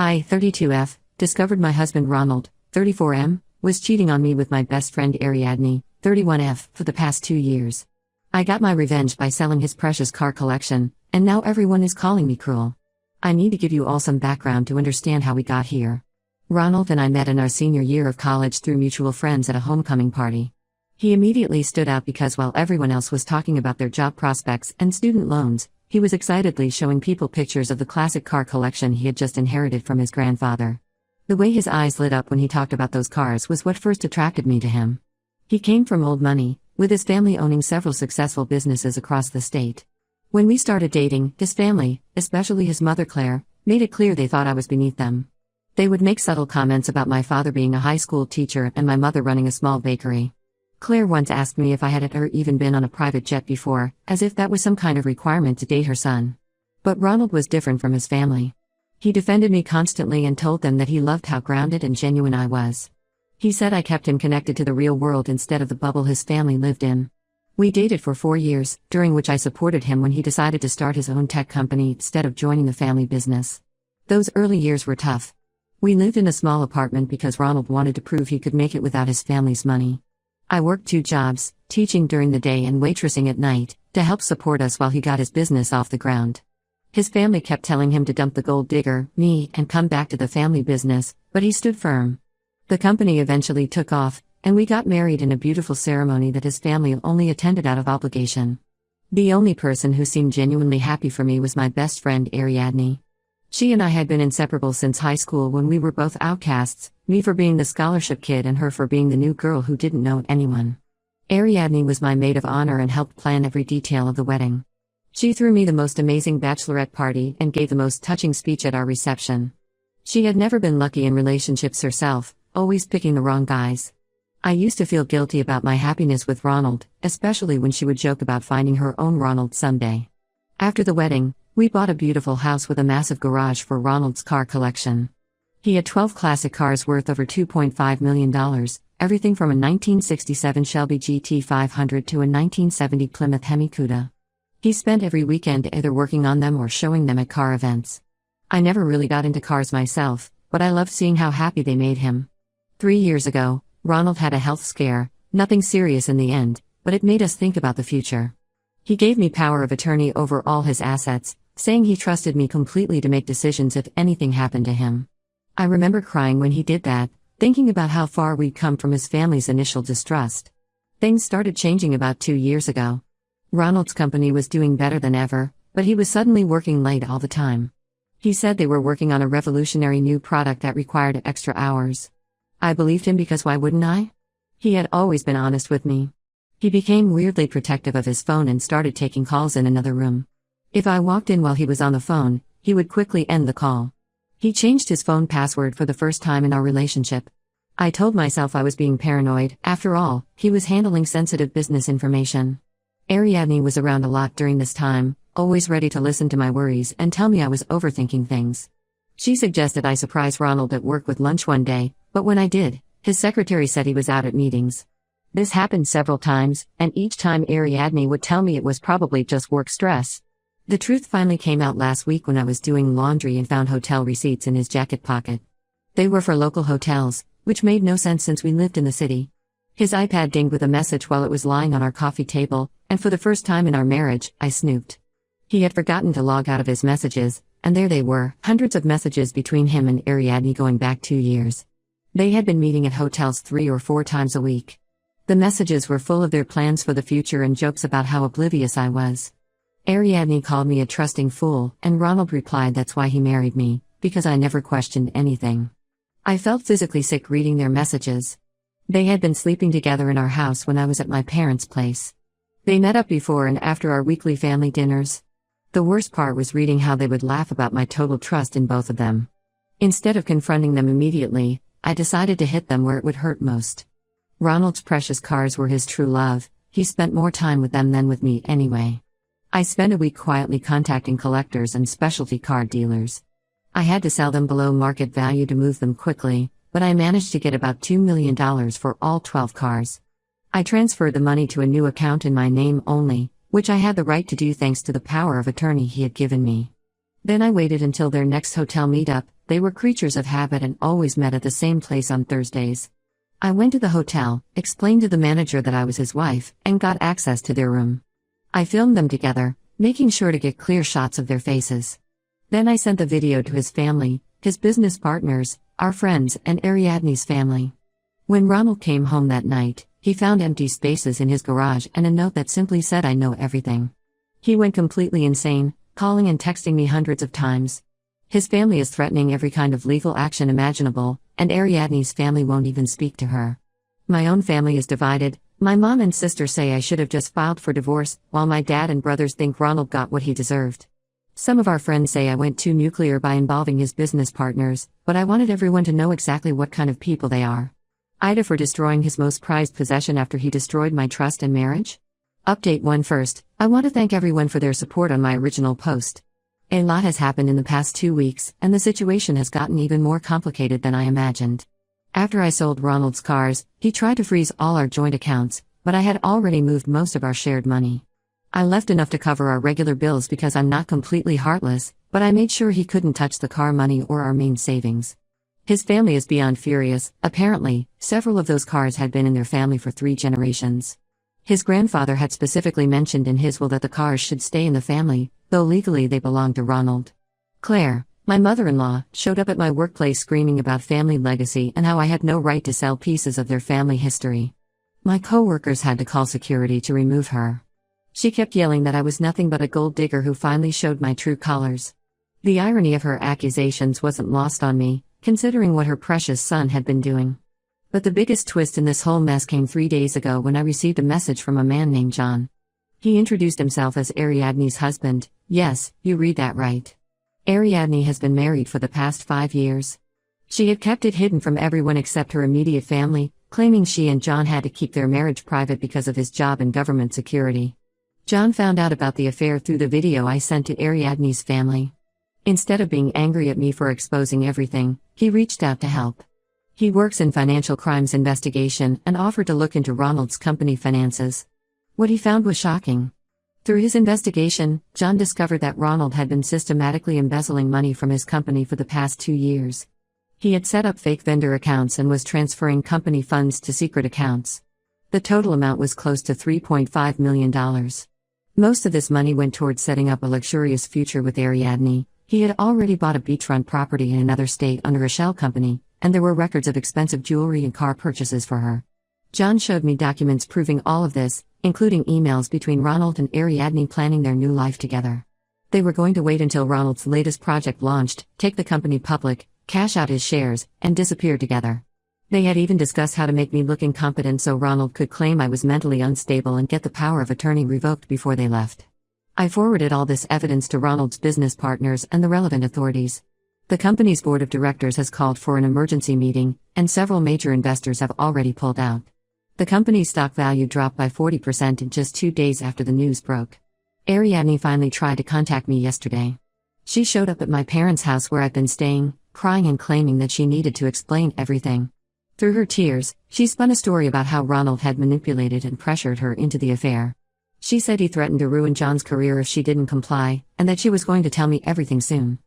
I, 32F, discovered my husband Ronald, 34M, was cheating on me with my best friend Ariadne, 31F, for the past 2 years. I got my revenge by selling his precious car collection, and now everyone is calling me cruel. I need to give you all some background to understand how we got here. Ronald and I met in our senior year of college through mutual friends at a homecoming party. He immediately stood out because while everyone else was talking about their job prospects and student loans, he was excitedly showing people pictures of the classic car collection he had just inherited from his grandfather. The way his eyes lit up when he talked about those cars was what first attracted me to him. He came from old money, with his family owning several successful businesses across the state. When we started dating, his family, especially his mother Claire, made it clear they thought I was beneath them. They would make subtle comments about my father being a high school teacher and my mother running a small bakery. Claire once asked me if I had ever even been on a private jet before, as if that was some kind of requirement to date her son. But Ronald was different from his family. He defended me constantly and told them that he loved how grounded and genuine I was. He said I kept him connected to the real world instead of the bubble his family lived in. We dated for 4 years, during which I supported him when he decided to start his own tech company instead of joining the family business. Those early years were tough. We lived in a small apartment because Ronald wanted to prove he could make it without his family's money. I worked 2 jobs, teaching during the day and waitressing at night, to help support us while he got his business off the ground. His family kept telling him to dump the gold digger, me, and come back to the family business, but he stood firm. The company eventually took off, and we got married in a beautiful ceremony that his family only attended out of obligation. The only person who seemed genuinely happy for me was my best friend Ariadne. She and I had been inseparable since high school when we were both outcasts, me for being the scholarship kid and her for being the new girl who didn't know anyone. Ariadne was my maid of honor and helped plan every detail of the wedding. She threw me the most amazing bachelorette party and gave the most touching speech at our reception. She had never been lucky in relationships herself, always picking the wrong guys. I used to feel guilty about my happiness with Ronald, especially when she would joke about finding her own Ronald someday. After the wedding, we bought a beautiful house with a massive garage for Ronald's car collection. He had 12 classic cars worth over $2.5 million, everything from a 1967 Shelby GT 500 to a 1970 Plymouth Hemi Cuda. He spent every weekend either working on them or showing them at car events. I never really got into cars myself, but I loved seeing how happy they made him. 3 years ago, Ronald had a health scare, nothing serious in the end, but it made us think about the future. He gave me power of attorney over all his assets, saying he trusted me completely to make decisions if anything happened to him. I remember crying when he did that, thinking about how far we'd come from his family's initial distrust. Things started changing about 2 years ago. Ronald's company was doing better than ever, but he was suddenly working late all the time. He said they were working on a revolutionary new product that required extra hours. I believed him because why wouldn't I? He had always been honest with me. He became weirdly protective of his phone and started taking calls in another room. If I walked in while he was on the phone, he would quickly end the call. He changed his phone password for the first time in our relationship. I told myself I was being paranoid. After all, he was handling sensitive business information. Ariadne was around a lot during this time, always ready to listen to my worries and tell me I was overthinking things. She suggested I surprise Ronald at work with lunch one day, but when I did, his secretary said he was out at meetings. This happened several times, and each time Ariadne would tell me it was probably just work stress. The truth finally came out last week when I was doing laundry and found hotel receipts in his jacket pocket. They were for local hotels, which made no sense since we lived in the city. His iPad dinged with a message while it was lying on our coffee table, and for the first time in our marriage, I snooped. He had forgotten to log out of his messages, and there they were, hundreds of messages between him and Ariadne going back 2 years. They had been meeting at hotels 3 or 4 times a week. The messages were full of their plans for the future and jokes about how oblivious I was. Ariadne called me a trusting fool, and Ronald replied that's why he married me, because I never questioned anything. I felt physically sick reading their messages. They had been sleeping together in our house when I was at my parents' place. They met up before and after our weekly family dinners. The worst part was reading how they would laugh about my total trust in both of them. Instead of confronting them immediately, I decided to hit them where it would hurt most. Ronald's precious cars were his true love. He spent more time with them than with me anyway. I spent a week quietly contacting collectors and specialty car dealers. I had to sell them below market value to move them quickly, but I managed to get about $2 million for all 12 cars. I transferred the money to a new account in my name only, which I had the right to do thanks to the power of attorney he had given me. Then I waited until their next hotel meetup, They were creatures of habit and always met at the same place on Thursdays. I went to the hotel, explained to the manager that I was his wife, and got access to their room. I filmed them together, making sure to get clear shots of their faces. Then I sent the video to his family, his business partners, our friends, and Ariadne's family. When Ronald came home that night, he found empty spaces in his garage and a note that simply said, "I know everything." He went completely insane, calling and texting me hundreds of times. His family is threatening every kind of legal action imaginable, and Ariadne's family won't even speak to her. My own family is divided. My mom and sister say I should have just filed for divorce, while my dad and brothers think Ronald got what he deserved. Some of our friends say I went too nuclear by involving his business partners, but I wanted everyone to know exactly what kind of people they are. Ida for destroying his most prized possession after he destroyed my trust and marriage? Update 1 first, I want to thank everyone for their support on my original post. A lot has happened in the past 2 weeks, and the situation has gotten even more complicated than I imagined. After I sold Ronald's cars, he tried to freeze all our joint accounts, but I had already moved most of our shared money. I left enough to cover our regular bills because I'm not completely heartless, but I made sure he couldn't touch the car money or our main savings. His family is beyond furious. Apparently, several of those cars had been in their family for 3 generations. His grandfather had specifically mentioned in his will that the cars should stay in the family, though legally they belonged to Ronald. Claire, my mother-in-law, showed up at my workplace screaming about family legacy and how I had no right to sell pieces of their family history. My co-workers had to call security to remove her. She kept yelling that I was nothing but a gold digger who finally showed my true colors. The irony of her accusations wasn't lost on me, considering what her precious son had been doing. But the biggest twist in this whole mess came 3 days ago when I received a message from a man named John. He introduced himself as Ariadne's husband. Yes, you read that right. Ariadne has been married for the past 5 years. She had kept it hidden from everyone except her immediate family, claiming she and John had to keep their marriage private because of his job in government security. John found out about the affair through the video I sent to Ariadne's family. Instead of being angry at me for exposing everything, he reached out to help. He works in financial crimes investigation and offered to look into Ronald's company finances. What he found was shocking. Through his investigation, John discovered that Ronald had been systematically embezzling money from his company for the past 2 years. He had set up fake vendor accounts and was transferring company funds to secret accounts. The total amount was close to $3.5 million. Most of this money went towards setting up a luxurious future with Ariadne. He had already bought a beachfront property in another state under a shell company, and there were records of expensive jewelry and car purchases for her. John showed me documents proving all of this, including emails between Ronald and Ariadne planning their new life together. They were going to wait until Ronald's latest project launched, take the company public, cash out his shares, and disappear together. They had even discussed how to make me look incompetent so Ronald could claim I was mentally unstable and get the power of attorney revoked before they left. I forwarded all this evidence to Ronald's business partners and the relevant authorities. The company's board of directors has called for an emergency meeting, and several major investors have already pulled out. The company's stock value dropped by 40% in just 2 days after the news broke. Ariadne finally tried to contact me yesterday. She showed up at my parents' house where I've been staying, crying and claiming that she needed to explain everything. Through her tears, she spun a story about how Ronald had manipulated and pressured her into the affair. She said he threatened to ruin John's career if she didn't comply, and that she was going to tell me everything soon.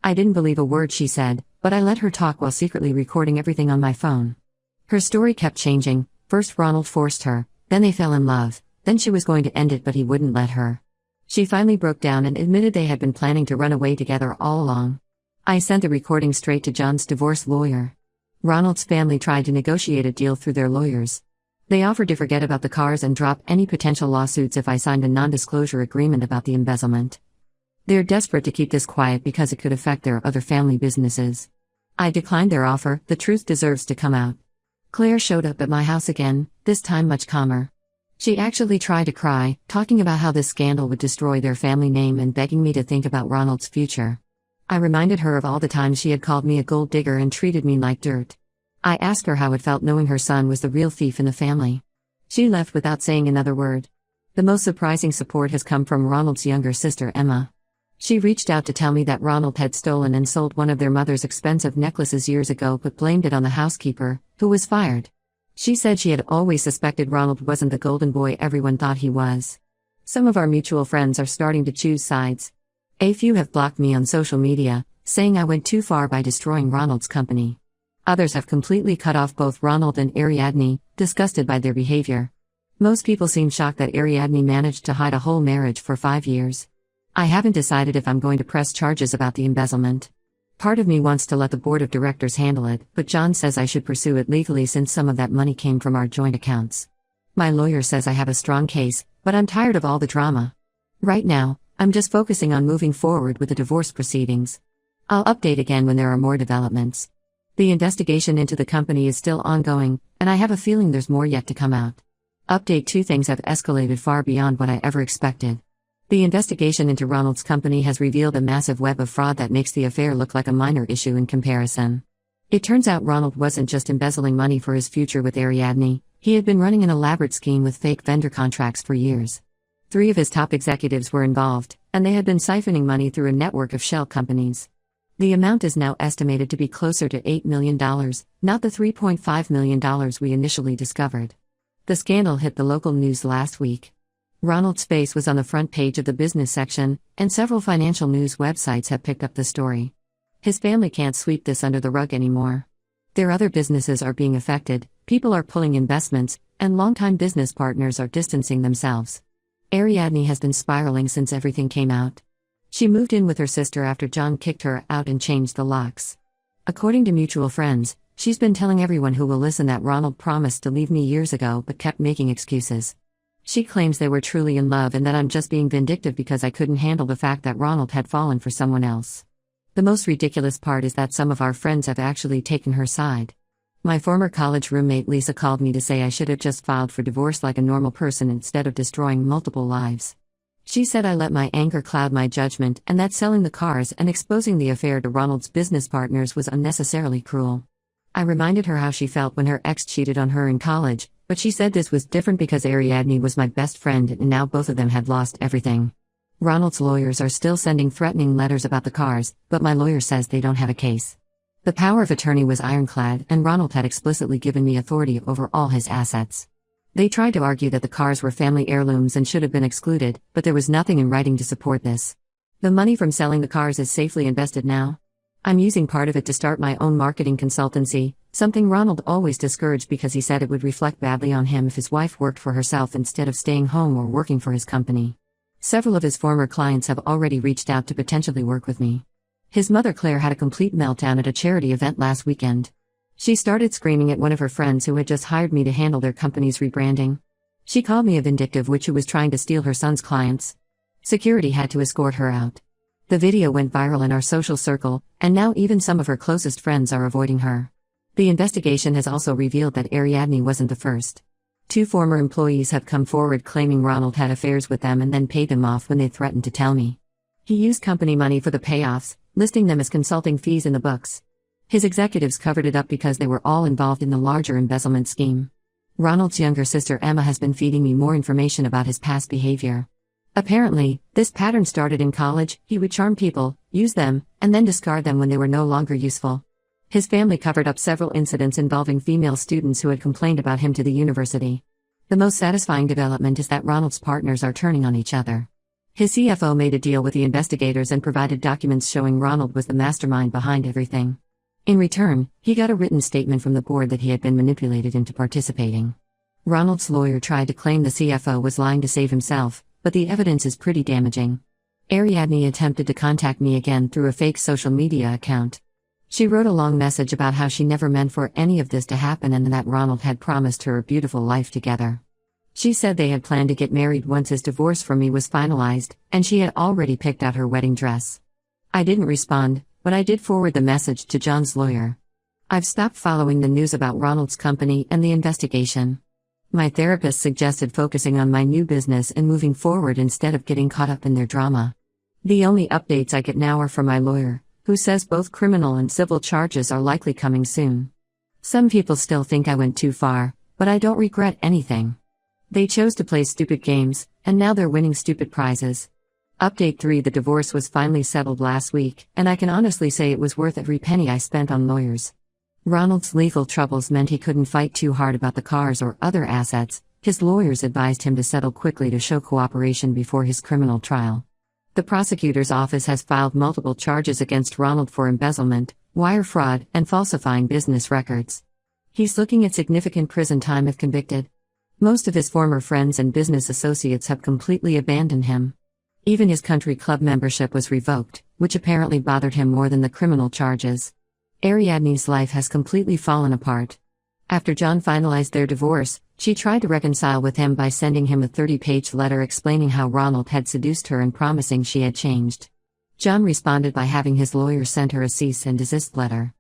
I didn't believe a word she said, but I let her talk while secretly recording everything on my phone. Her story kept changing. First Ronald forced her, then they fell in love, then she was going to end it but he wouldn't let her. She finally broke down and admitted they had been planning to run away together all along. I sent the recording straight to John's divorce lawyer. Ronald's family tried to negotiate a deal through their lawyers. They offered to forget about the cars and drop any potential lawsuits if I signed a non-disclosure agreement about the embezzlement. They're desperate to keep this quiet because it could affect their other family businesses. I declined their offer. The truth deserves to come out. Claire showed up at my house again, this time much calmer. She actually tried to cry, talking about how this scandal would destroy their family name and begging me to think about Ronald's future. I reminded her of all the times she had called me a gold digger and treated me like dirt. I asked her how it felt knowing her son was the real thief in the family. She left without saying another word. The most surprising support has come from Ronald's younger sister Emma. She reached out to tell me that Ronald had stolen and sold one of their mother's expensive necklaces years ago but blamed it on the housekeeper, who was fired. She said she had always suspected Ronald wasn't the golden boy everyone thought he was. Some of our mutual friends are starting to choose sides. A few have blocked me on social media, saying I went too far by destroying Ronald's company. Others have completely cut off both Ronald and Ariadne, disgusted by their behavior. Most people seem shocked that Ariadne managed to hide a whole marriage for 5 years. I haven't decided if I'm going to press charges about the embezzlement. Part of me wants to let the board of directors handle it, but John says I should pursue it legally since some of that money came from our joint accounts. My lawyer says I have a strong case, but I'm tired of all the drama. Right now, I'm just focusing on moving forward with the divorce proceedings. I'll update again when there are more developments. The investigation into the company is still ongoing, and I have a feeling there's more yet to come out. Update 2: things have escalated far beyond what I ever expected. The investigation into Ronald's company has revealed a massive web of fraud that makes the affair look like a minor issue in comparison. It turns out Ronald wasn't just embezzling money for his future with Ariadne, he had been running an elaborate scheme with fake vendor contracts for years. 3 of his top executives were involved, and they had been siphoning money through a network of shell companies. The amount is now estimated to be closer to $8 million, not the $3.5 million we initially discovered. The scandal hit the local news last week. Ronald's face was on the front page of the business section, and several financial news websites have picked up the story. His family can't sweep this under the rug anymore. Their other businesses are being affected, people are pulling investments, and longtime business partners are distancing themselves. Ariadne has been spiraling since everything came out. She moved in with her sister after John kicked her out and changed the locks. According to mutual friends, she's been telling everyone who will listen that Ronald promised to leave me years ago but kept making excuses. She claims they were truly in love and that I'm just being vindictive because I couldn't handle the fact that Ronald had fallen for someone else. The most ridiculous part is that some of our friends have actually taken her side. My former college roommate Lisa called me to say I should have just filed for divorce like a normal person instead of destroying multiple lives. She said I let my anger cloud my judgment and that selling the cars and exposing the affair to Ronald's business partners was unnecessarily cruel. I reminded her how she felt when her ex cheated on her in college, but she said this was different because Ariadne was my best friend and now both of them had lost everything. Ronald's lawyers are still sending threatening letters about the cars, but my lawyer says they don't have a case. The power of attorney was ironclad and Ronald had explicitly given me authority over all his assets. They tried to argue that the cars were family heirlooms and should have been excluded, but there was nothing in writing to support this. The money from selling the cars is safely invested now. I'm using part of it to start my own marketing consultancy, something Ronald always discouraged because he said it would reflect badly on him if his wife worked for herself instead of staying home or working for his company. Several of his former clients have already reached out to potentially work with me. His mother Claire had a complete meltdown at a charity event last weekend. She started screaming at one of her friends who had just hired me to handle their company's rebranding. She called me a vindictive witch who was trying to steal her son's clients. Security had to escort her out. The video went viral in our social circle, and now even some of her closest friends are avoiding her. The investigation has also revealed that Ariadne wasn't the first. 2 former employees have come forward claiming Ronald had affairs with them and then paid them off when they threatened to tell me. He used company money for the payoffs, listing them as consulting fees in the books. His executives covered it up because they were all involved in the larger embezzlement scheme. Ronald's younger sister Emma has been feeding me more information about his past behavior. Apparently, this pattern started in college. He would charm people, use them, and then discard them when they were no longer useful. His family covered up several incidents involving female students who had complained about him to the university. The most satisfying development is that Ronald's partners are turning on each other. His CFO made a deal with the investigators and provided documents showing Ronald was the mastermind behind everything. In return, he got a written statement from the board that he had been manipulated into participating. Ronald's lawyer tried to claim the CFO was lying to save himself, but the evidence is pretty damaging. Ariadne attempted to contact me again through a fake social media account. She wrote a long message about how she never meant for any of this to happen and that Ronald had promised her a beautiful life together. She said they had planned to get married once his divorce from me was finalized, and she had already picked out her wedding dress. I didn't respond, but I did forward the message to John's lawyer. I've stopped following the news about Ronald's company and the investigation. My therapist suggested focusing on my new business and moving forward instead of getting caught up in their drama. The only updates I get now are from my lawyer, who says both criminal and civil charges are likely coming soon. Some people still think I went too far, but I don't regret anything. They chose to play stupid games, and now they're winning stupid prizes. Update 3: the divorce was finally settled last week, and I can honestly say it was worth every penny I spent on lawyers. Ronald's legal troubles meant he couldn't fight too hard about the cars or other assets. His lawyers advised him to settle quickly to show cooperation before his criminal trial. The prosecutor's office has filed multiple charges against Ronald for embezzlement, wire fraud, and falsifying business records. He's looking at significant prison time if convicted. Most of his former friends and business associates have completely abandoned him. Even his country club membership was revoked, which apparently bothered him more than the criminal charges. Ariadne's life has completely fallen apart. After John finalized their divorce, she tried to reconcile with him by sending him a 30-page letter explaining how Ronald had seduced her and promising she had changed. John responded by having his lawyer send her a cease and desist letter.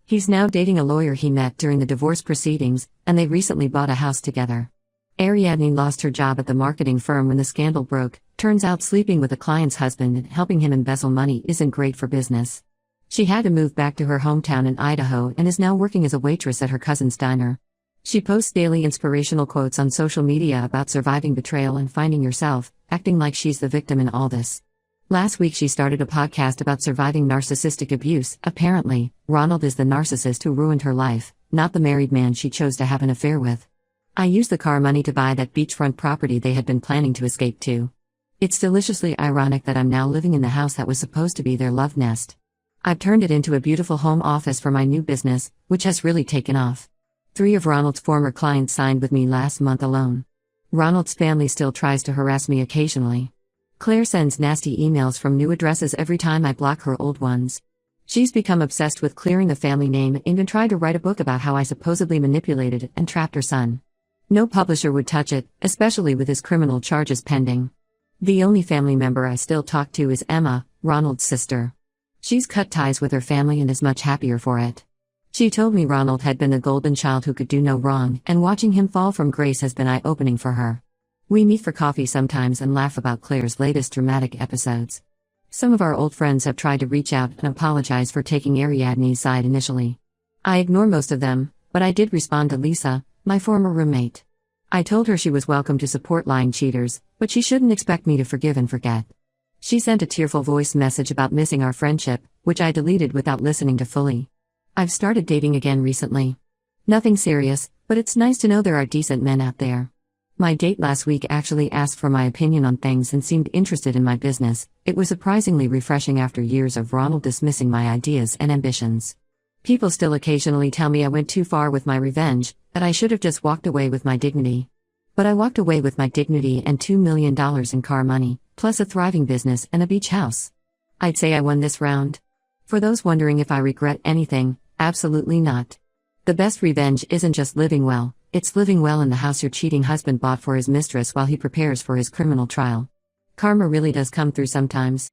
He's now dating a lawyer he met during the divorce proceedings, and they recently bought a house together. Ariadne lost her job at the marketing firm when the scandal broke. Turns out sleeping with a client's husband and helping him embezzle money isn't great for business. She had to move back to her hometown in Idaho and is now working as a waitress at her cousin's diner. She posts daily inspirational quotes on social media about surviving betrayal and finding yourself, acting like she's the victim in all this. Last week she started a podcast about surviving narcissistic abuse. Apparently, Ronald is the narcissist who ruined her life, not the married man she chose to have an affair with. I used the car money to buy that beachfront property they had been planning to escape to. It's deliciously ironic that I'm now living in the house that was supposed to be their love nest. I've turned it into a beautiful home office for my new business, which has really taken off. 3 of Ronald's former clients signed with me last month alone. Ronald's family still tries to harass me occasionally. Claire sends nasty emails from new addresses every time I block her old ones. She's become obsessed with clearing the family name and even tried to write a book about how I supposedly manipulated and trapped her son. No publisher would touch it, especially with his criminal charges pending. The only family member I still talk to is Emma, Ronald's sister. She's cut ties with her family and is much happier for it. She told me Ronald had been the golden child who could do no wrong, and watching him fall from grace has been eye-opening for her. We meet for coffee sometimes and laugh about Claire's latest dramatic episodes. Some of our old friends have tried to reach out and apologize for taking Ariadne's side initially. I ignore most of them, but I did respond to Lisa, my former roommate. I told her she was welcome to support lying cheaters, but she shouldn't expect me to forgive and forget. She sent a tearful voice message about missing our friendship, which I deleted without listening to fully. I've started dating again recently. Nothing serious, but it's nice to know there are decent men out there. My date last week actually asked for my opinion on things and seemed interested in my business. It was surprisingly refreshing after years of Ronald dismissing my ideas and ambitions. People still occasionally tell me I went too far with my revenge, that I should have just walked away with my dignity. But I walked away with my dignity and $2 million in car money, plus a thriving business and a beach house. I'd say I won this round. For those wondering if I regret anything, absolutely not. The best revenge isn't just living well, it's living well in the house your cheating husband bought for his mistress while he prepares for his criminal trial. Karma really does come through sometimes.